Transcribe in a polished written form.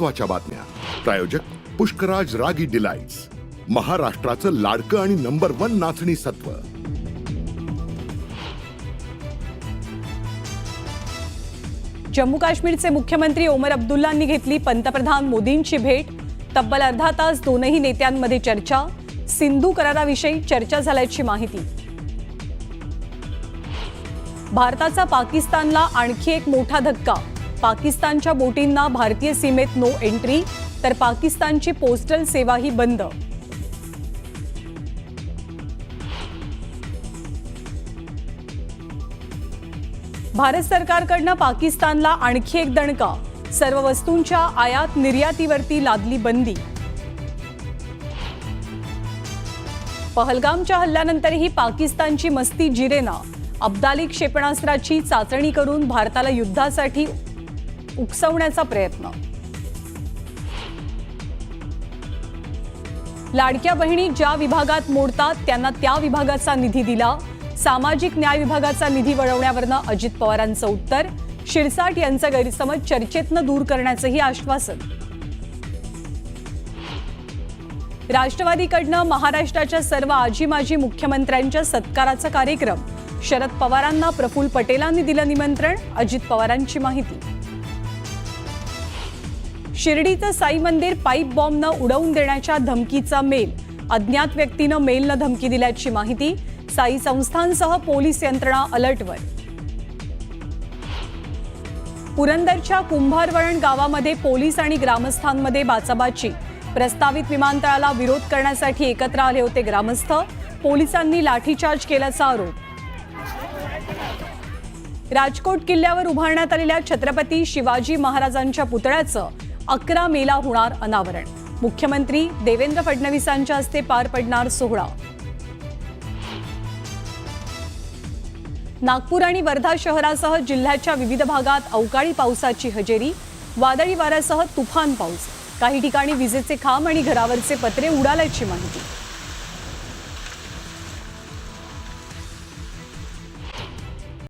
महत्त्वाच्या बातम्या. प्रायोजक पुष्कराज रागी डिलाइट्स, महाराष्ट्राचं लाडकं आणि नंबर 1 नाचणी सत्व. जम्मू काश्मीरचे मुख्यमंत्री ओमर अब्दुल्लांनी घेतली पंतप्रधान मोदींची भेट. तब्बल अर्धा तास दोनही नेत्यांमध्ये चर्चा. सिंधू कराराविषयी चर्चा झाल्याची माहिती. भारताचा पाकिस्तानला आणखी एक मोठा धक्का. पाकिस्तानच्या बोटींना भारतीय सीमेत नो एंट्री, तर पाकिस्तानची पोस्टल सेवाही बंद. भारत सरकारकडनं पाकिस्तानला आणखी एक दणका. सर्व वस्तूंच्या आयात निर्यातीवरती लादली बंदी. पहलगामच्या हल्ल्यानंतरही पाकिस्तानची मस्ती जिरेना. अब्दाली क्षेपणास्त्राची चाचणी करून भारताला युद्धासाठी उकसवण्याचा प्रयत्न. लाडक्या बहिणी ज्या विभागात मोडतात त्यांना त्या विभागाचा निधी दिला. सामाजिक न्याय विभागाचा निधी वळवण्यावरनं अजित पवारांचं उत्तर. शिरसाट यांचा गैरसमज चर्चेतनं दूर करण्याचंही आश्वासन. राष्ट्रवादीकडनं महाराष्ट्राच्या सर्व आजी माजी मुख्यमंत्र्यांच्या सत्काराचा कार्यक्रम. शरद पवारांना प्रफुल्ल पटेलांनी दिलं निमंत्रण. अजित पवारांची माहिती. शिर्डीचं साई मंदिर पाईप बॉम्बनं उडवून देण्याच्या धमकीचा मेल. अज्ञात व्यक्तीनं मेलनं धमकी दिल्याची माहिती. साई संस्थांसह पोलीस यंत्रणा अलर्टवर. पुरंदरच्या कुंभारवळण गावामध्ये पोलीस आणि ग्रामस्थांमध्ये बाचाबाची. प्रस्तावित विमानतळाला विरोध करण्यासाठी एकत्र आले होते ग्रामस्थ. पोलिसांनी लाठीचार्ज केल्याचा आरोप. राजकोट किल्ल्यावर उभारण्यात आलेल्या छत्रपती शिवाजी महाराजांच्या पुतळ्याचं 11 मेला होणार अनावरण. मुख्यमंत्री देवेंद्र फडणवीसांच्या हस्ते पार पडणार सोहळा. नागपूर आणि वर्धा शहरासह जिल्ह्याच्या विविध भागात अवकाळी पावसाची हजेरी. वादळी वाऱ्यासह तुफान पाऊस. काही ठिकाणी विजेचे खांब आणि घरावरचे पत्रे उडाल्याची माहिती.